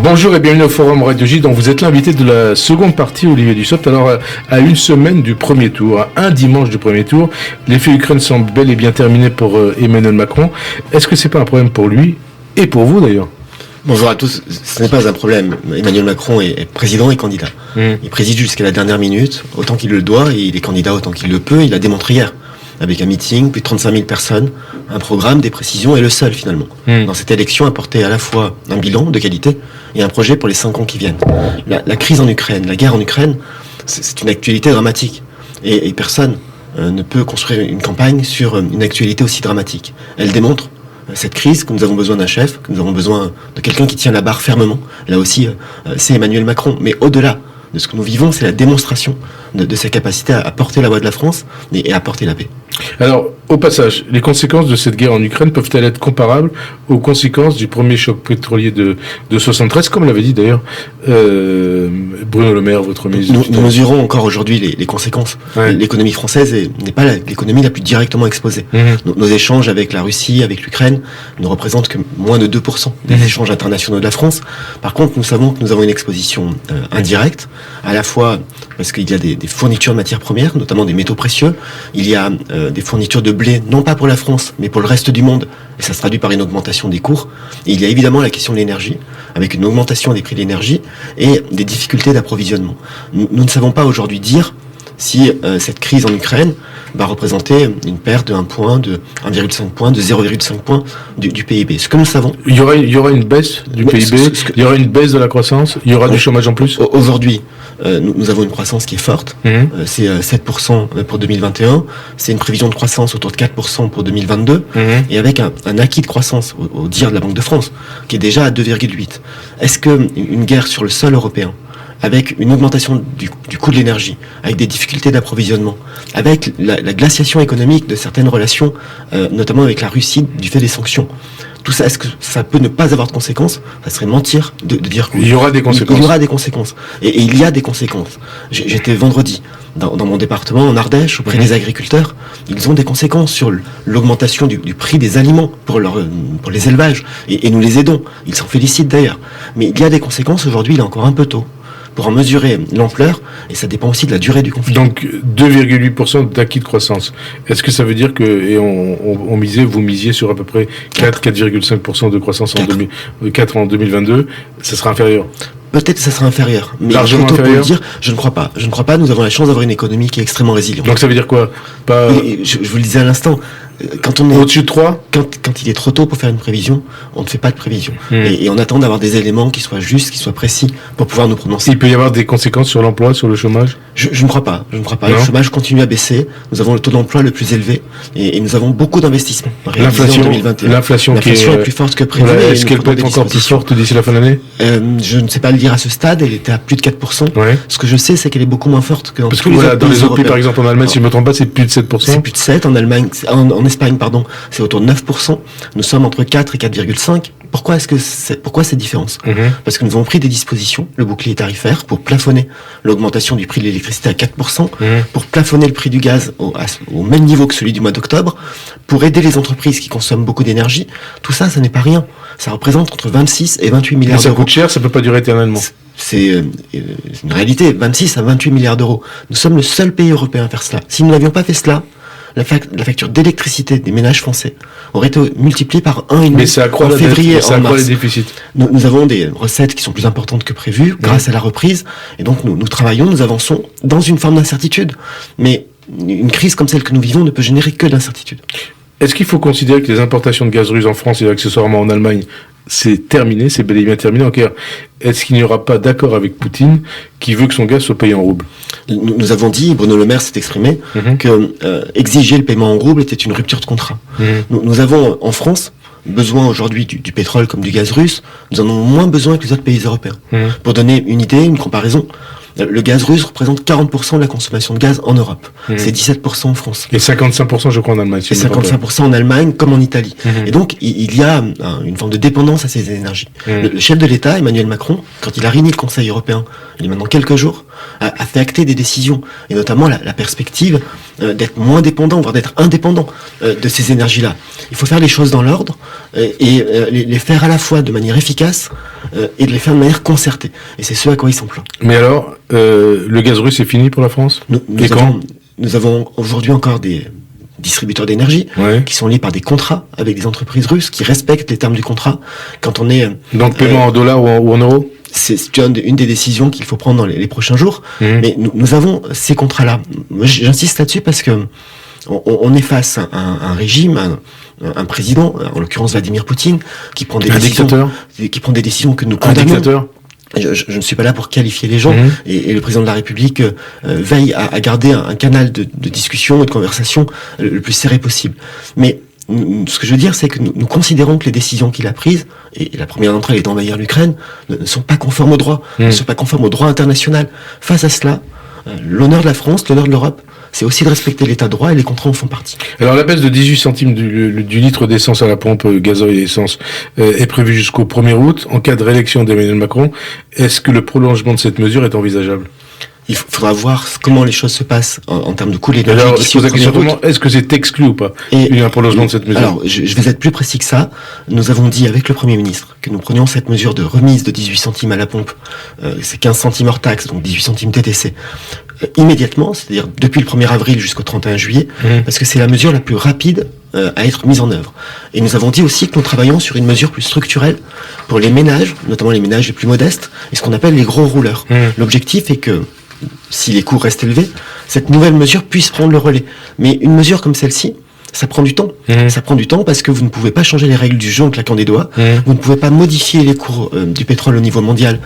Bonjour et bienvenue au Forum Radio J, dont vous êtes l'invité de la seconde partie, Olivier Dussopt. Alors, à une semaine du premier tour, à un dimanche du premier tour, l'effet Ukraine semble bel et bien terminé pour Emmanuel Macron. Est-ce que c'est pas un problème pour lui et pour vous d'ailleurs? Bonjour à tous, ce n'est pas un problème. Emmanuel Macron est président et candidat. Il préside jusqu'à la dernière minute, autant qu'il le doit, et il est candidat autant qu'il le peut. Il a démontré hier, avec un meeting, plus de 35 000 personnes, un programme, des précisions, et le seul finalement. Dans cette élection, apporter à la fois un bilan de qualité et un projet pour les 5 ans qui viennent. La crise en Ukraine, la guerre en Ukraine, c'est une actualité dramatique. Et personne ne peut construire une campagne sur une actualité aussi dramatique. Elle démontre cette crise, que nous avons besoin d'un chef, que nous avons besoin de quelqu'un qui tient la barre fermement. Là aussi, c'est Emmanuel Macron. Mais au-delà de ce que nous vivons, c'est la démonstration de sa capacité à porter la voix de la France et à porter la paix. Alors, au passage, les conséquences de cette guerre en Ukraine peuvent-elles être comparables aux conséquences du premier choc pétrolier de 73, comme l'avait dit d'ailleurs Bruno Le Maire, votre ministre? Nous mesurons encore aujourd'hui les conséquences. Ouais. L'économie française n'est pas l'économie la plus directement exposée. Nos échanges avec la Russie, avec l'Ukraine, ne représentent que moins de 2% des échanges internationaux de la France. Par contre, nous savons que nous avons une exposition indirecte, à la fois parce qu'il y a des fournitures de matières premières, notamment des métaux précieux. Il y a des fournitures de blé, non pas pour la France, mais pour le reste du monde. Et ça se traduit par une augmentation des cours. Et il y a évidemment la question de l'énergie, avec une augmentation des prix de l'énergie et des difficultés d'approvisionnement. Nous ne savons pas aujourd'hui dire si cette crise en Ukraine va représenter une perte de 1 point, de 1,5 point, de 0,5 point du PIB. Ce que nous savons... Il y aura une baisse du PIB, il y aura une baisse de la croissance, il y aura du chômage en plus. Aujourd'hui, nous avons une croissance qui est forte, c'est 7% pour 2021, c'est une prévision de croissance autour de 4% pour 2022, et avec un acquis de croissance, au dire de la Banque de France, qui est déjà à 2,8. Est-ce qu'une guerre sur le sol européen, avec une augmentation du coût de l'énergie, avec des difficultés d'approvisionnement, avec la glaciation économique de certaines relations, notamment avec la Russie, du fait des sanctions, tout ça, est-ce que ça peut ne pas avoir de conséquences? Ça serait mentir de dire qu'il y aura des conséquences. Il y aura des conséquences. Et il y a des conséquences. J'étais vendredi dans mon département, en Ardèche, auprès des agriculteurs. Ils ont des conséquences sur l'augmentation du prix des aliments pour les élevages. Et nous les aidons. Ils s'en félicitent d'ailleurs. Mais il y a des conséquences. Aujourd'hui, il est encore un peu tôt pour en mesurer l'ampleur, et ça dépend aussi de la durée du conflit. Donc 2,8% d'acquis de croissance. Est-ce que ça veut dire que, et vous misiez sur à peu près 4,5% de croissance en 2022, ça sera inférieur? Peut-être que ça sera inférieur, mais largement inférieur. Pour le dire, je ne crois pas. Je ne crois pas. Nous avons la chance d'avoir une économie qui est extrêmement résiliente. Donc ça veut dire quoi? Je vous le disais à l'instant. Quand on est au-dessus de 3, quand il est trop tôt pour faire une prévision, on ne fait pas de prévision. Et on attend d'avoir des éléments qui soient justes, qui soient précis, pour pouvoir nous prononcer. Il peut y avoir des conséquences sur l'emploi, sur le chômage? Je ne crois pas. Le chômage continue à baisser. Nous avons le taux d'emploi le plus élevé et nous avons beaucoup d'investissements. L'inflation qui est plus forte que prévu. Est-ce qu'elle peut être encore plus forte d'ici la fin de l'année? Je ne sais pas le dire à ce stade. Elle était à plus de 4%. Ouais. Ce que je sais, c'est qu'elle est beaucoup moins forte que dans tous les autres pays. Dans les autres pays, par exemple en Allemagne, si je ne me trompe pas, c'est plus de 7%. C'est plus de 7. En Allemagne, en Espagne, pardon, c'est autour de 9%. Nous sommes entre 4 et 4,5. Pourquoi cette différence? Parce que nous avons pris des dispositions, le bouclier tarifaire, pour plafonner l'augmentation du prix de l'électricité à 4%, pour plafonner le prix du gaz au même niveau que celui du mois d'octobre, pour aider les entreprises qui consomment beaucoup d'énergie. Tout ça, ça n'est pas rien. Ça représente entre 26 et 28 milliards d'euros. Ça coûte cher, ça peut pas durer éternellement. C'est une réalité, 26 à 28 milliards d'euros. Nous sommes le seul pays européen à faire cela. Si nous n'avions pas fait cela, la facture d'électricité des ménages français aurait été multipliée par 1,5 mais ça accroît en février, ça accroît les déficits. Nous avons des recettes qui sont plus importantes que prévues grâce à la reprise. Et donc nous travaillons, nous avançons dans une forme d'incertitude. Mais une crise comme celle que nous vivons ne peut générer que de l'incertitude. Est-ce qu'il faut considérer que les importations de gaz russe en France et accessoirement en Allemagne, c'est terminé, c'est bel et bien terminé? Est-ce qu'il n'y aura pas d'accord avec Poutine qui veut que son gaz soit payé en roubles? Nous avons dit, Bruno Le Maire s'est exprimé, que exiger le paiement en roubles était une rupture de contrat. Nous avons en France besoin aujourd'hui du pétrole comme du gaz russe. Nous en avons moins besoin que les autres pays européens. Pour donner une idée, une comparaison, Le gaz russe représente 40% de la consommation de gaz en Europe. C'est 17% en France. Et 55% je crois en Allemagne. Et 55% en Allemagne comme en Italie. Et donc il y a une forme de dépendance à ces énergies. Le chef de l'État, Emmanuel Macron, quand il a réuni le Conseil européen, il y a maintenant quelques jours, a fait acter des décisions, et notamment la perspective d'être moins dépendant, voire d'être indépendant de ces énergies-là. Il faut faire les choses dans l'ordre et les faire à la fois de manière efficace et de les faire de manière concertée. Et c'est ce à quoi il s'emploie. Mais alors, le gaz russe est fini pour la France ? Nous avons aujourd'hui encore des distributeurs d'énergie qui sont liés par des contrats avec des entreprises russes qui respectent les termes du contrat. Quand on est donc paiement en dollars ou en euros ? C'est une des décisions qu'il faut prendre dans les prochains jours. Mais nous avons ces contrats-là. J'insiste là-dessus parce que on est face à un régime, un président, en l'occurrence Vladimir Poutine, qui prend des décisions que nous condamnons. Un dictateur. Je ne suis pas là pour qualifier les gens, et le président de la République veille à garder un canal de discussion et de conversation le plus serré possible. Mais ce que je veux dire, c'est que nous considérons que les décisions qu'il a prises, et la première d'entre elles est d'envahir l'Ukraine, ne sont pas conformes au droit, ne sont pas conformes au droit international. Face à cela, l'honneur de la France, l'honneur de l'Europe, c'est aussi de respecter l'état de droit, et les contrats en font partie. Alors la baisse de 18 centimes du litre d'essence à la pompe, gasoil et essence, est prévue jusqu'au 1er août. En cas de réélection d'Emmanuel Macron, est-ce que le prolongement de cette mesure est envisageable ? Il faudra voir comment les choses se passent en termes de coût de l'énergie. Alors, je pose la question autrement, est-ce que c'est exclu ou pas, un prolongement de cette mesure ? Alors, je vais être plus précis que ça. Nous avons dit avec le Premier ministre que nous prenions cette mesure de remise de 18 centimes à la pompe, c'est 15 centimes hors taxe, donc 18 centimes TTC, immédiatement, c'est-à-dire depuis le 1er avril jusqu'au 31 juillet, parce que c'est la mesure la plus rapide à être mise en œuvre. Et nous avons dit aussi que nous travaillons sur une mesure plus structurelle pour les ménages, notamment les ménages les plus modestes, et ce qu'on appelle les gros rouleurs. L'objectif est que si les coûts restent élevés, cette nouvelle mesure puisse prendre le relais. Mais une mesure comme celle-ci, ça prend du temps. Ça prend du temps parce que vous ne pouvez pas changer les règles du jeu en claquant des doigts. Vous ne pouvez pas modifier les cours du pétrole au niveau mondial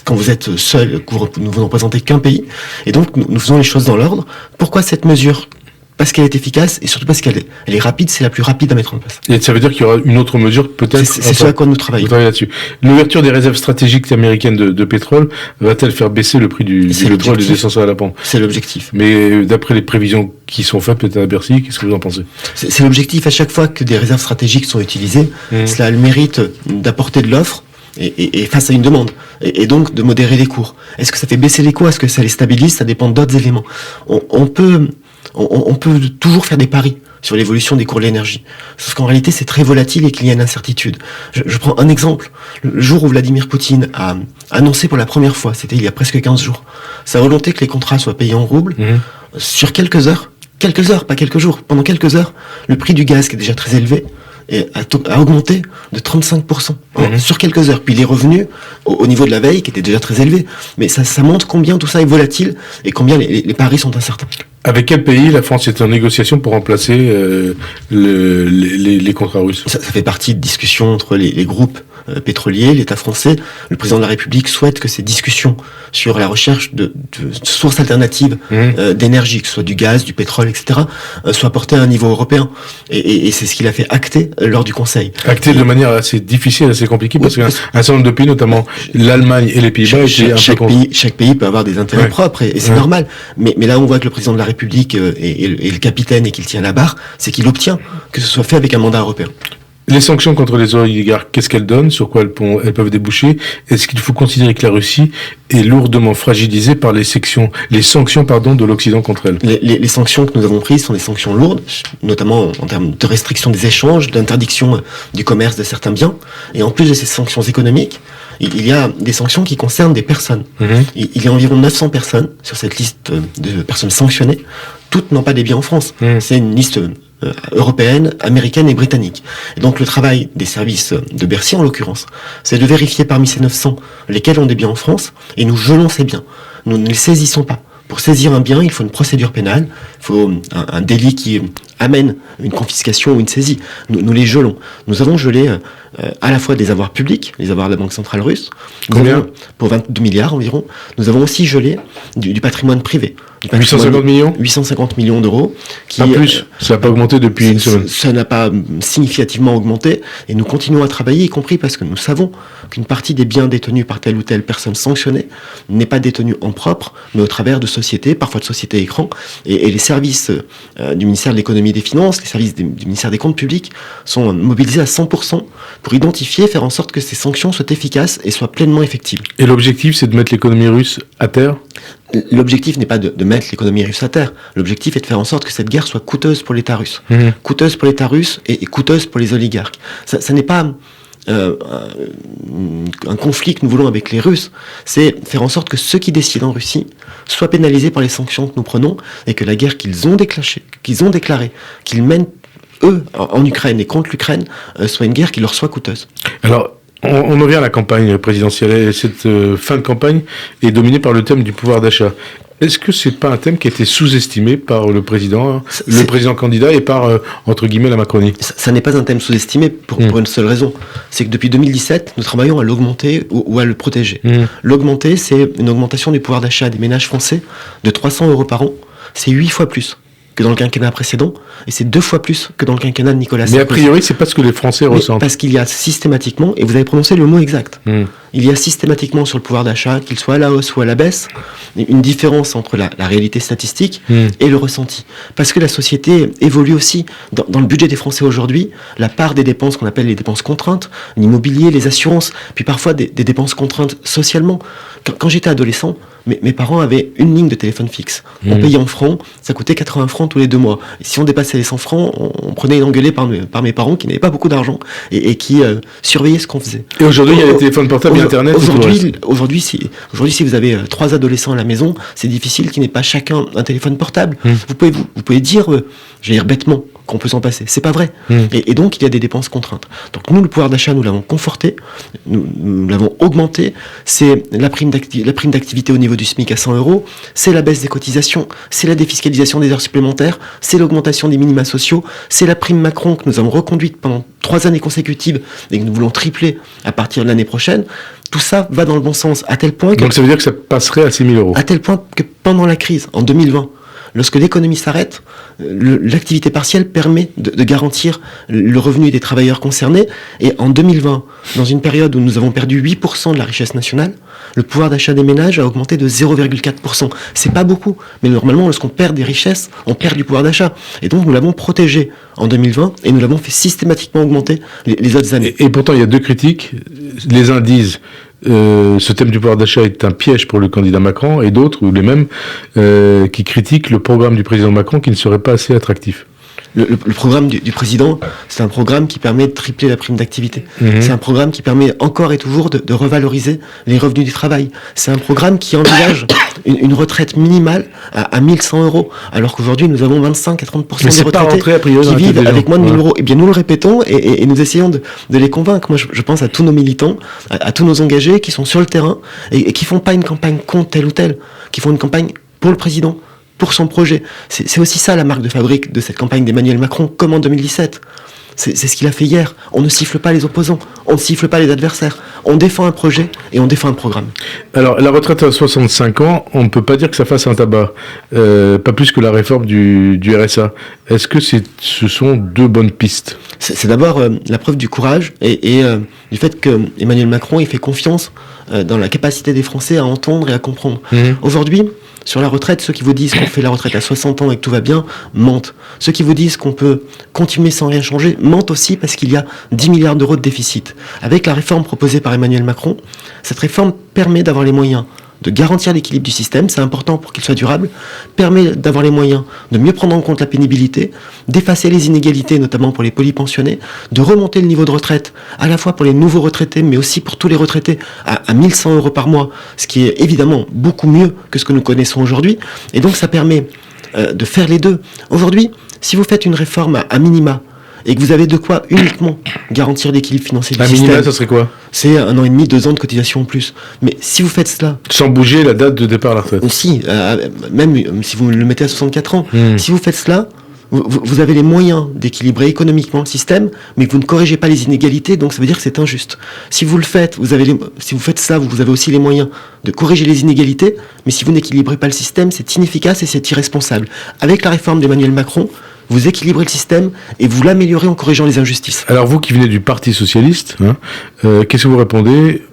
quand vous êtes seul, que vous ne représentez qu'un pays. Et donc, nous faisons les choses dans l'ordre. Pourquoi cette mesure ? Parce qu'elle est efficace et surtout parce qu'elle est rapide, c'est la plus rapide à mettre en place. Et ça veut dire qu'il y aura une autre mesure peut-être ? C'est ce à quoi nous travaillons. Vous travaillez là-dessus. L'ouverture des réserves stratégiques américaines de pétrole va-t-elle faire baisser le prix du pétrole et des essences à la pompe ? C'est l'objectif. Mais d'après les prévisions qui sont faites peut-être à Bercy, qu'est-ce que vous en pensez ? C'est l'objectif. À chaque fois que des réserves stratégiques sont utilisées, cela a le mérite d'apporter de l'offre et face à une demande, et donc de modérer les cours. Est-ce que ça fait baisser les cours ? Est-ce que ça les stabilise ? Ça dépend d'autres éléments. On peut toujours faire des paris sur l'évolution des cours de l'énergie. Sauf qu'en réalité, c'est très volatile et qu'il y a une incertitude. Je prends un exemple. Le jour où Vladimir Poutine a annoncé pour la première fois, c'était il y a presque 15 jours, sa volonté que les contrats soient payés en roubles, sur quelques heures, pas quelques jours, pendant quelques heures, le prix du gaz, qui est déjà très élevé, a augmenté de 35% sur quelques heures. Puis il est revenu au niveau de la veille, qui était déjà très élevé. Mais ça montre combien tout ça est volatile et combien les paris sont incertains. Avec quel pays la France est en négociation pour remplacer les contrats russes ? Ça fait partie de discussions entre les groupes pétroliers, l'État français. Le président de la République souhaite que ces discussions sur la recherche de sources alternatives d'énergie, que ce soit du gaz, du pétrole, etc., soient portées à un niveau européen. Et c'est ce qu'il a fait acter lors du Conseil. Acter de manière assez difficile, assez compliquée, parce qu'un certain nombre de pays, notamment l'Allemagne et les Pays-Bas, chaque pays peut avoir des intérêts propres, et c'est normal. Mais là, on voit que le président de la République est le capitaine et qu'il tient la barre, c'est qu'il obtient que ce soit fait avec un mandat européen. Les sanctions contre les oligarques, qu'est-ce qu'elles donnent ? Sur quoi elles peuvent déboucher ? Est-ce qu'il faut considérer que la Russie est lourdement fragilisée par les sanctions de l'Occident contre elle ? Les sanctions que nous avons prises sont des sanctions lourdes, notamment en termes de restriction des échanges, d'interdiction du commerce de certains biens. Et en plus de ces sanctions économiques, il y a des sanctions qui concernent des personnes. Il y a environ 900 personnes sur cette liste de personnes sanctionnées. Toutes n'ont pas des biens en France. C'est une liste européenne, américaine et britannique. Et donc le travail des services de Bercy, en l'occurrence, c'est de vérifier parmi ces 900 lesquels ont des biens en France, et nous gelons ces biens. Nous ne les saisissons pas. Pour saisir un bien, il faut une procédure pénale, il faut un délit qui amène une confiscation ou une saisie. Nous les gelons. Nous avons gelé à la fois des avoirs publics, les avoirs de la Banque centrale russe, combien ? Pour 22 milliards environ. Nous avons aussi gelé du patrimoine privé. 850 millions 850 millions d'euros. Pas plus, ça n'a pas augmenté depuis une semaine. Ça n'a pas significativement augmenté, et nous continuons à travailler, y compris parce que nous savons qu'une partie des biens détenus par telle ou telle personne sanctionnée n'est pas détenue en propre, mais au travers de sociétés, parfois de sociétés écrans, et les services du ministère de l'économie et des finances, les services du ministère des comptes publics sont mobilisés à 100% pour identifier, faire en sorte que ces sanctions soient efficaces et soient pleinement effectives. Et l'objectif, c'est de mettre l'économie russe à terre ? L'objectif n'est pas de mettre l'économie russe à terre. L'objectif est de faire en sorte que cette guerre soit coûteuse pour l'État russe. Coûteuse pour l'État russe et coûteuse pour les oligarques. Ça n'est pas un conflit que nous voulons avec les Russes, c'est faire en sorte que ceux qui décident en Russie soient pénalisés par les sanctions que nous prenons, et que la guerre qu'ils ont déclarée, qu'ils mènent eux en Ukraine et contre l'Ukraine, soit une guerre qui leur soit coûteuse. Alors, on en vient à la campagne présidentielle, et cette fin de campagne est dominée par le thème du pouvoir d'achat. Est-ce que c'est pas un thème qui a été sous-estimé par le président candidat et par, entre guillemets, la Macronie ? Ça n'est pas un thème sous-estimé pour une seule raison. C'est que depuis 2017, nous travaillons à l'augmenter ou à le protéger. L'augmenter, c'est une augmentation du pouvoir d'achat des ménages français de 300 € par an. C'est 8 fois plus que dans le quinquennat précédent, et c'est 2 fois plus que dans le quinquennat de Nicolas Sarkozy. Mais a priori, c'est pas ce que les Français ressentent. Parce qu'il y a systématiquement, et vous avez prononcé le mot exact, il y a systématiquement sur le pouvoir d'achat, qu'il soit à la hausse ou à la baisse, une différence entre la réalité statistique et le ressenti. Parce que la société évolue aussi. Dans le budget des Français aujourd'hui, la part des dépenses qu'on appelle les dépenses contraintes, l'immobilier, les assurances, puis parfois des dépenses contraintes socialement. Quand j'étais adolescent, mes parents avaient une ligne de téléphone fixe. On payait en francs, ça coûtait 80 francs tous les 2 mois. Et si on dépassait les 100 francs, on prenait une engueulée par mes parents qui n'avaient pas beaucoup d'argent et qui surveillaient ce qu'on faisait. Et aujourd'hui, il y a les téléphones portables et Internet. Aujourd'hui, si vous avez 3 adolescents à la maison, c'est difficile qu'ils n'aient pas chacun un téléphone portable. Vous pouvez dire, je vais dire bêtement, qu'on peut s'en passer. C'est pas vrai. Et donc, il y a des dépenses contraintes. Donc, nous, le pouvoir d'achat, nous l'avons conforté, nous l'avons augmenté. C'est la prime d'activité au niveau du SMIC à 100 €, c'est la baisse des cotisations, c'est la défiscalisation des heures supplémentaires, c'est l'augmentation des minima sociaux, c'est la prime Macron que nous avons reconduite pendant 3 années consécutives et que nous voulons tripler à partir de l'année prochaine. Tout ça va dans le bon sens, à tel point que... Donc ça veut dire que ça passerait à 6 000 €. À tel point que pendant la crise, en 2020, lorsque l'économie s'arrête, l'activité partielle permet de garantir le revenu des travailleurs concernés. Et en 2020, dans une période où nous avons perdu 8% de la richesse nationale, le pouvoir d'achat des ménages a augmenté de 0,4%. C'est pas beaucoup, mais normalement, lorsqu'on perd des richesses, on perd du pouvoir d'achat. Et donc, nous l'avons protégé en 2020 et nous l'avons fait systématiquement augmenter les autres années. Et pourtant, il y a 2 critiques. Les uns disent... ce thème du pouvoir d'achat est un piège pour le candidat Macron, et d'autres, ou les mêmes, qui critiquent le programme du président Macron qui ne serait pas assez attractif. Le programme du président, c'est un programme qui permet de tripler la prime d'activité. C'est un programme qui permet encore et toujours de revaloriser les revenus du travail. C'est un programme qui envisage une retraite minimale à 1 100 €, alors qu'aujourd'hui nous avons 25 à 30% des retraités qui vivent avec moins de 1 000 €. Eh bien, nous le répétons et nous essayons de les convaincre. Moi, je pense à tous nos militants, à tous nos engagés qui sont sur le terrain et qui font pas une campagne contre tel ou tel, qui font une campagne pour le président, pour son projet. C'est aussi ça la marque de fabrique de cette campagne d'Emmanuel Macron, comme en 2017. C'est ce qu'il a fait hier. On ne siffle pas les opposants, on ne siffle pas les adversaires. On défend un projet et on défend un programme. Alors, la retraite à 65 ans, on ne peut pas dire que ça fasse un tabac. Pas plus que la réforme du RSA. Est-ce que ce sont 2 bonnes pistes ? C'est d'abord la preuve du courage et du fait que Emmanuel Macron il fait confiance dans la capacité des Français à entendre et à comprendre. Aujourd'hui, sur la retraite, ceux qui vous disent qu'on fait la retraite à 60 ans et que tout va bien, mentent. Ceux qui vous disent qu'on peut continuer sans rien changer, mentent aussi parce qu'il y a 10 milliards d'euros de déficit. Avec la réforme proposée par Emmanuel Macron, cette réforme permet d'avoir les moyens de garantir l'équilibre du système, c'est important pour qu'il soit durable, permet d'avoir les moyens de mieux prendre en compte la pénibilité, d'effacer les inégalités, notamment pour les polypensionnés, de remonter le niveau de retraite, à la fois pour les nouveaux retraités, mais aussi pour tous les retraités, à 1 100 € par mois, ce qui est évidemment beaucoup mieux que ce que nous connaissons aujourd'hui. Et donc ça permet de faire les deux. Aujourd'hui, si vous faites une réforme à minima, et que vous avez de quoi uniquement garantir l'équilibre financier du système. Minima, ça serait quoi ? C'est 1 an et demi, 2 ans de cotisation en plus. Mais si vous faites cela... Sans bouger la date de départ à la retraite. Si, même si vous le mettez à 64 ans. Si vous faites cela, Vous avez les moyens d'équilibrer économiquement le système, mais vous ne corrigez pas les inégalités, donc ça veut dire que c'est injuste. Si vous le faites, si vous faites ça, vous avez aussi les moyens de corriger les inégalités, mais si vous n'équilibrez pas le système, c'est inefficace et c'est irresponsable. Avec la réforme d'Emmanuel Macron, vous équilibrez le système et vous l'améliorez en corrigeant les injustices. Alors vous qui venez du Parti Socialiste, qu'est-ce que vous répondez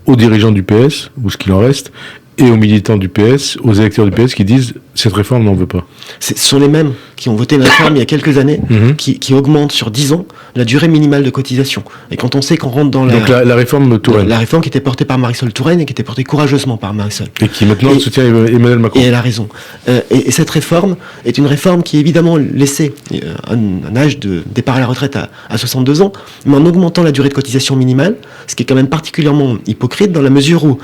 aux dirigeants du PS, ou ce qu'il en reste, et aux militants du PS, aux électeurs du PS qui disent cette réforme, on n'en veut pas? Ce sont les mêmes qui ont voté la réforme il y a quelques années, qui augmentent sur 10 ans la durée minimale de cotisation. Et quand on sait qu'on rentre dans Donc la réforme Touraine. La réforme qui était portée par Marisol Touraine et qui était portée courageusement par Marisol. Et qui maintenant soutient Emmanuel Macron. Et elle a raison. Et cette réforme est une réforme qui évidemment laissait un âge de départ à la retraite à 62 ans, mais en augmentant la durée de cotisation minimale, ce qui est quand même particulièrement hypocrite dans la mesure où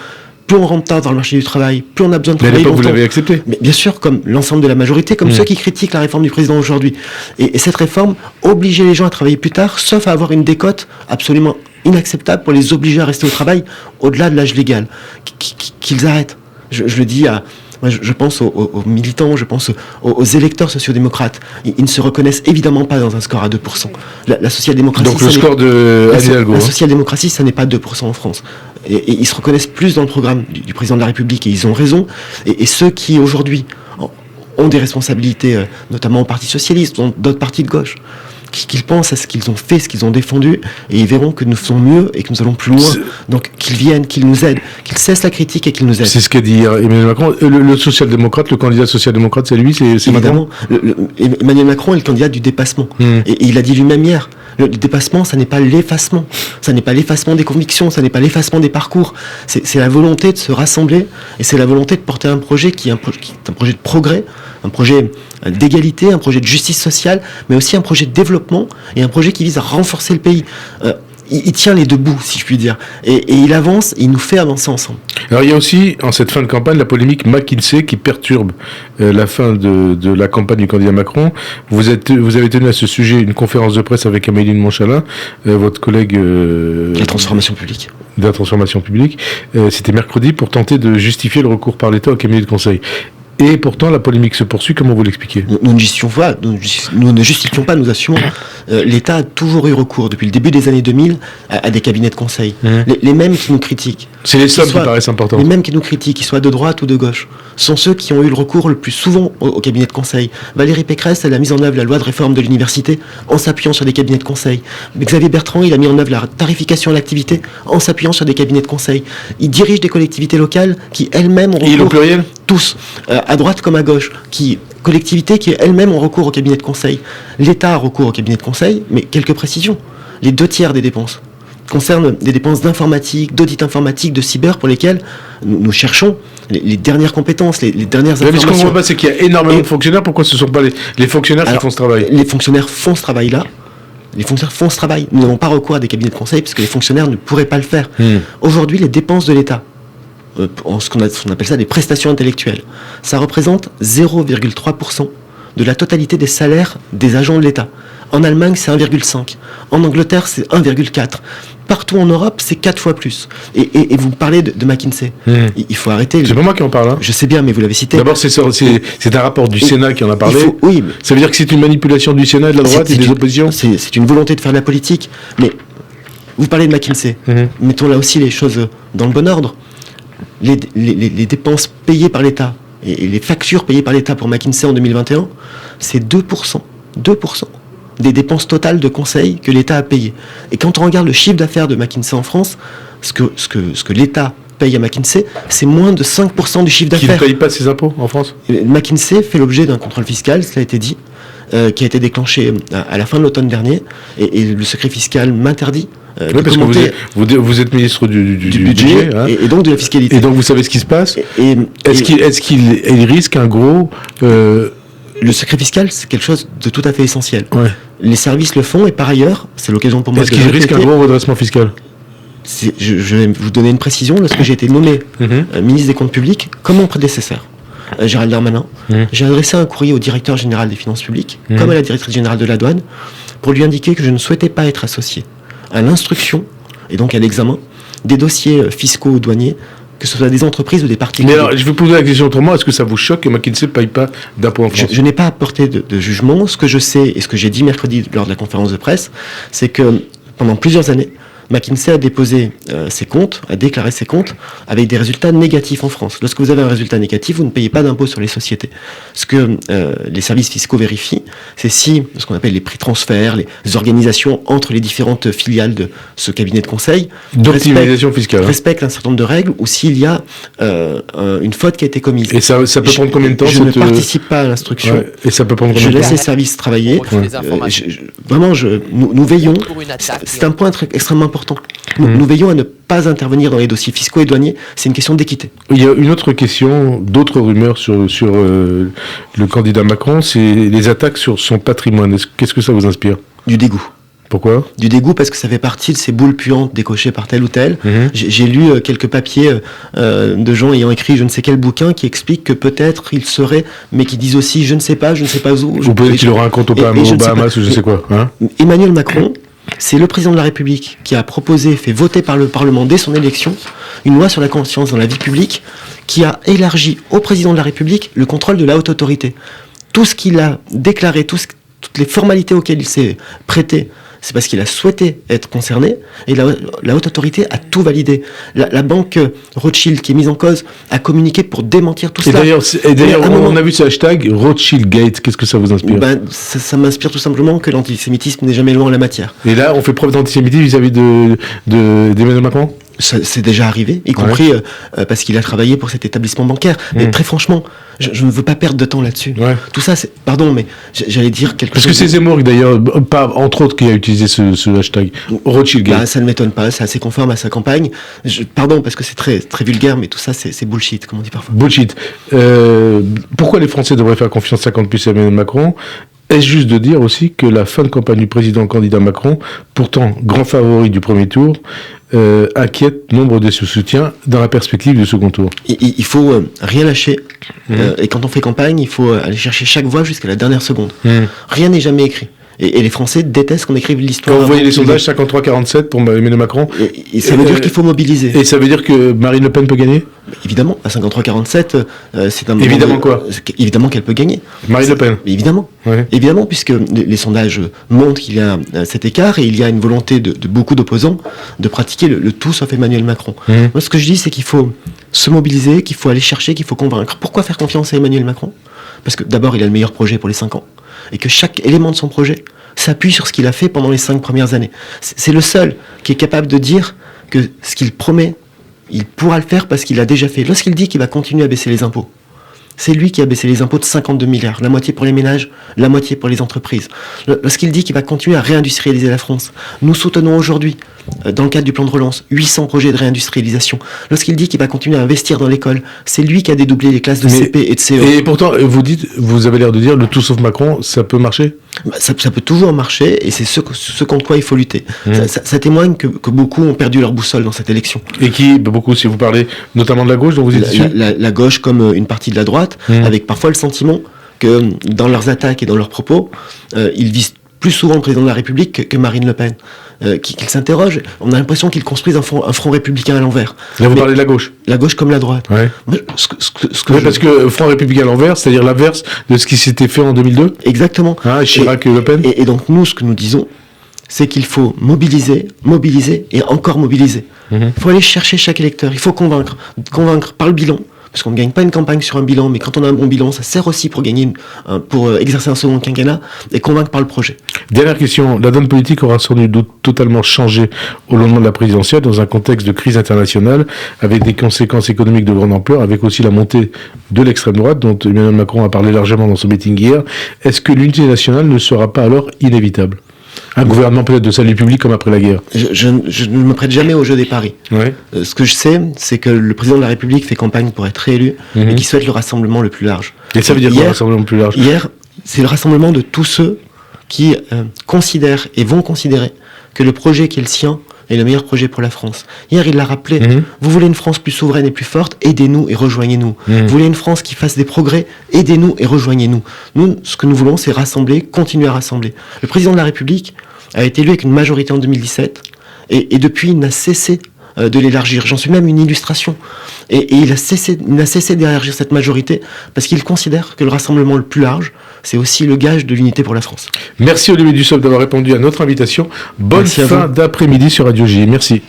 plus on rentre tard dans le marché du travail, plus on a besoin de travailler longtemps. Vous l'avez accepté. Mais bien sûr, comme l'ensemble de la majorité, comme ceux qui critiquent la réforme du président aujourd'hui. Et cette réforme obligeait les gens à travailler plus tard, sauf à avoir une décote absolument inacceptable pour les obliger à rester au travail au-delà de l'âge légal. Qu'ils arrêtent. Je le dis je pense aux militants, je pense aux électeurs sociodémocrates. Ils ne se reconnaissent évidemment pas dans un score à 2%. La social-démocratie... Donc le score de Anne Hidalgo. La social-démocratie, ça n'est pas 2% en France. Et ils se reconnaissent plus dans le programme du président de la République, et ils ont raison. Et ceux qui, aujourd'hui, ont des responsabilités, notamment au Parti Socialiste, dans d'autres partis de gauche, qu'ils pensent à ce qu'ils ont fait, ce qu'ils ont défendu, et ils verront que nous faisons mieux et que nous allons plus loin. Donc qu'ils viennent, qu'ils nous aident, qu'ils cessent la critique et qu'ils nous aident. C'est ce qu'a dit Emmanuel Macron. Le social-démocrate, le candidat social-démocrate, c'est lui, c'est Macron. Emmanuel Macron est le candidat du dépassement. Et il a dit lui-même hier, le dépassement, ça n'est pas l'effacement. Ça n'est pas l'effacement des convictions, ça n'est pas l'effacement des parcours. C'est la volonté de se rassembler, et c'est la volonté de porter un projet qui est un projet de progrès, un projet d'égalité, un projet de justice sociale, mais aussi un projet de développement et un projet qui vise à renforcer le pays. Il tient les deux bouts, si je puis dire. Et il avance, et il nous fait avancer ensemble. Alors il y a aussi, en cette fin de campagne, la polémique McKinsey qui perturbe la fin de la campagne du candidat Macron. Vous avez tenu à ce sujet une conférence de presse avec Amélie de Montchalin, votre collègue... la transformation publique. De la transformation publique. C'était mercredi pour tenter de justifier le recours par l'État au cabinet de conseil. Et pourtant, la polémique se poursuit. Comment vous l'expliquez ? Nous ne justifions pas, nous assumons. L'État a toujours eu recours, depuis le début des années 2000, à des cabinets de conseil. Les mêmes qui nous critiquent. C'est les sommes qui paraissent importantes. Les mêmes qui nous critiquent, qu'ils soient de droite ou de gauche, sont ceux qui ont eu le recours le plus souvent au cabinet de conseil. Valérie Pécresse, elle a mis en œuvre la loi de réforme de l'université en s'appuyant sur des cabinets de conseil. Xavier Bertrand, il a mis en œuvre la tarification à l'activité en s'appuyant sur des cabinets de conseil. Il dirige des collectivités locales qui elles-mêmes ont recours... Et au pluriel ? Tous, à droite comme à gauche, collectivités qui elles-mêmes ont recours au cabinet de conseil. L'État a recours au cabinet de conseil, mais quelques précisions. Les 2/3 des dépenses concernent des dépenses d'informatique, d'audit informatique, de cyber, pour lesquelles nous cherchons les dernières compétences, les dernières informations. Mais ce qu'on voit pas, c'est qu'il y a énormément de fonctionnaires. Pourquoi ce ne sont pas les fonctionnaires qui font ce travail ? Les fonctionnaires font ce travail-là. Les fonctionnaires font ce travail. Nous n'avons pas recours à des cabinets de conseil parce que les fonctionnaires ne pourraient pas le faire. Aujourd'hui, les dépenses de l'État, ce qu'on appelle ça des prestations intellectuelles, ça représente 0,3% de la totalité des salaires des agents de l'État. En Allemagne, c'est 1,5. En Angleterre, c'est 1,4. Partout en Europe, c'est 4 fois plus. Et vous parlez de McKinsey. Il faut arrêter. C'est pas moi qui en parle. Hein. Je sais bien, mais vous l'avez cité. D'abord, c'est un rapport du Sénat qui en a parlé. Oui, ça veut dire que c'est une manipulation du Sénat et de la droite et des oppositions. C'est une volonté de faire de la politique. Mais vous parlez de McKinsey. Mettons là aussi les choses dans le bon ordre. Les dépenses payées par l'État et les factures payées par l'État pour McKinsey en 2021, c'est 2% des dépenses totales de conseil que l'État a payées. Et quand on regarde le chiffre d'affaires de McKinsey en France, ce que l'État paye à McKinsey, c'est moins de 5% du chiffre d'affaires. Qui ne paye pas ses impôts en France ? McKinsey fait l'objet d'un contrôle fiscal, cela a été dit, qui a été déclenché à la fin de l'automne dernier, et le secret fiscal m'interdit oui, parce que vous êtes ministre du budget hein, et donc de la fiscalité. Et donc vous savez ce qui se passe. Est-ce qu'il risque un gros... Le secret fiscal, c'est quelque chose de tout à fait essentiel. Ouais. Les services le font, et par ailleurs, c'est l'occasion pour moi de... Est-ce qu'il risque un gros redressement fiscal ? Je vais vous donner une précision. Lorsque j'ai été nommé ministre des Comptes Publics, comme mon prédécesseur, Gérald Darmanin, j'ai adressé un courrier au directeur général des Finances Publiques, comme à la directrice générale de la douane, pour lui indiquer que je ne souhaitais pas être associé à l'instruction, et donc à l'examen, des dossiers fiscaux ou douaniers que ce soit des entreprises ou des partis. Mais alors, je vais poser la question autrement. Est-ce que ça vous choque que McKinsey ne paye pas d'impôts en France ? Je n'ai pas apporté de jugement. Ce que je sais et ce que j'ai dit mercredi lors de la conférence de presse, c'est que pendant plusieurs années, McKinsey a déposé ses comptes, a déclaré ses comptes avec des résultats négatifs en France. Lorsque vous avez un résultat négatif, vous ne payez pas d'impôt sur les sociétés. Ce que les services fiscaux vérifient, c'est si ce qu'on appelle les prix transferts, les organisations entre les différentes filiales de ce cabinet de conseil d'optimisation fiscale respectent un certain nombre de règles ou s'il y a une faute qui a été commise. Et ça peut prendre combien de temps ? Je ne participe pas à l'instruction. Ouais. Et ça peut prendre combien de temps ? Je temps ? laisse les services travailler. Nous veillons. C'est un point extrêmement important. Nous veillons à ne pas intervenir dans les dossiers fiscaux et douaniers. C'est une question d'équité. Il y a une autre question, d'autres rumeurs sur le candidat Macron, c'est les attaques sur son patrimoine. Qu'est-ce que ça vous inspire ? Du dégoût. Pourquoi ? Du dégoût parce que ça fait partie de ces boules puantes décochées par tel ou tel. J'ai lu quelques papiers de gens ayant écrit je ne sais quel bouquin qui expliquent que peut-être il serait, mais qui disent aussi je ne sais pas où. Ou peut-être qu'il aura un compte aux Bahamas ou je sais quoi. Hein ? Emmanuel Macron, c'est le président de la République qui a proposé, fait voter par le Parlement dès son élection, une loi sur la confiance dans la vie publique qui a élargi au président de la République le contrôle de la haute autorité. Tout ce qu'il a déclaré, toutes les formalités auxquelles il s'est prêté, c'est parce qu'il a souhaité être concerné, et la haute autorité a tout validé. La banque Rothschild, qui est mise en cause, a communiqué pour démentir tout cela. Et d'ailleurs, on a vu ce hashtag Rothschild Gate. Qu'est-ce que ça vous inspire ? Ça m'inspire tout simplement que l'antisémitisme n'est jamais loin en la matière. Et là, on fait preuve d'antisémitisme vis-à-vis d'Emmanuel Macron ? C'est déjà arrivé, y compris parce qu'il a travaillé pour cet établissement bancaire. Mais très franchement, je ne veux pas perdre de temps là-dessus. Ouais. Tout ça, c'est... Pardon, mais j'allais dire quelque chose... Parce que c'est Zemmour, d'ailleurs, pas entre autres, qui a utilisé ce hashtag Rothschild. Ça ne m'étonne pas, c'est assez conforme à sa campagne. Pardon, parce que c'est très, très vulgaire, mais tout ça, c'est bullshit, comme on dit parfois. Bullshit. Pourquoi les Français devraient faire confiance 50 plus à Emmanuel Macron ? Est-ce juste de dire aussi que la fin de campagne du président candidat Macron, pourtant grand favori du premier tour, inquiète nombre de ses soutiens dans la perspective du second tour ? Il faut rien lâcher. Et quand on fait campagne, il faut aller chercher chaque voix jusqu'à la dernière seconde. Rien n'est jamais écrit. Et les Français détestent qu'on écrive l'histoire. Quand vous voyez les sondages 53-47 pour Emmanuel Macron... Et ça veut dire qu'il faut mobiliser. Et ça veut dire que Marine Le Pen peut gagner ? Évidemment, à 53-47, c'est un... Évidemment quoi ? Évidemment qu'elle peut gagner. Marine Le Pen ? Évidemment. Ouais. Évidemment, puisque les sondages montrent qu'il y a cet écart et il y a une volonté de beaucoup d'opposants de pratiquer le tout sauf Emmanuel Macron. Moi, ce que je dis, c'est qu'il faut se mobiliser, qu'il faut aller chercher, qu'il faut convaincre. Pourquoi faire confiance à Emmanuel Macron ? Parce que d'abord, il a le meilleur projet pour les 5 ans. Et que chaque élément de son projet s'appuie sur ce qu'il a fait pendant les 5 premières années. C'est le seul qui est capable de dire que ce qu'il promet, il pourra le faire parce qu'il l'a déjà fait. Lorsqu'il dit qu'il va continuer à baisser les impôts, c'est lui qui a baissé les impôts de 52 milliards, la moitié pour les ménages, la moitié pour les entreprises. Lorsqu'il dit qu'il va continuer à réindustrialiser la France, nous soutenons aujourd'hui, dans le cadre du plan de relance, 800 projets de réindustrialisation. Lorsqu'il dit qu'il va continuer à investir dans l'école, c'est lui qui a dédoublé les classes de CP et de CE. Et pourtant, vous avez l'air de dire, le tout sauf Macron, ça peut marcher ? Ça peut toujours marcher, et c'est ce contre quoi il faut lutter. Ça témoigne que beaucoup ont perdu leur boussole dans cette élection. Et beaucoup, si vous parlez notamment de la gauche, dont vous êtes issu ? La gauche comme une partie de la droite, avec parfois le sentiment que dans leurs attaques et dans leurs propos, ils visent plus souvent le président de la République que Marine Le Pen. Qu'ils s'interrogent. On a l'impression qu'ils construisent un front républicain à l'envers. Là, vous parlez de la gauche. La gauche comme la droite. Ouais. Parce que front républicain à l'envers, c'est-à-dire l'inverse de ce qui s'était fait en 2002. Exactement. Chirac et Le Pen. Et donc nous, ce que nous disons, c'est qu'il faut mobiliser et encore mobiliser. Il faut aller chercher chaque électeur. Il faut convaincre par le bilan. Parce qu'on ne gagne pas une campagne sur un bilan, mais quand on a un bon bilan, ça sert aussi pour pour exercer un second quinquennat et convaincre par le projet. Dernière question, la donne politique aura sans nul doute totalement changé au lendemain de la présidentielle dans un contexte de crise internationale avec des conséquences économiques de grande ampleur, avec aussi la montée de l'extrême droite dont Emmanuel Macron a parlé largement dans son meeting hier. Est-ce que l'unité nationale ne sera pas alors inévitable ? Un gouvernement peut-être de salut public comme après la guerre. Je ne me prête jamais au jeu des paris. Ouais. Ce que je sais, c'est que le président de la République fait campagne pour être réélu et qu'il souhaite le rassemblement le plus large. Et ça veut dire quoi, le rassemblement le plus large ? Hier, c'est le rassemblement de tous ceux qui considèrent et vont considérer que le projet qui est le sien est le meilleur projet pour la France. Hier, il l'a rappelé. Vous voulez une France plus souveraine et plus forte ? Aidez-nous et rejoignez-nous. Vous voulez une France qui fasse des progrès ? Aidez-nous et rejoignez-nous. Nous, ce que nous voulons, c'est rassembler, continuer à rassembler. Le président de la République a été élu avec une majorité en 2017 et depuis, il n'a cessé de l'élargir. J'en suis même une illustration. Et il n'a cessé d'élargir cette majorité parce qu'il considère que le rassemblement le plus large, c'est aussi le gage de l'unité pour la France. Merci Olivier Dussopt d'avoir répondu à notre invitation. Bonne fin d'après-midi sur Radio J. Merci.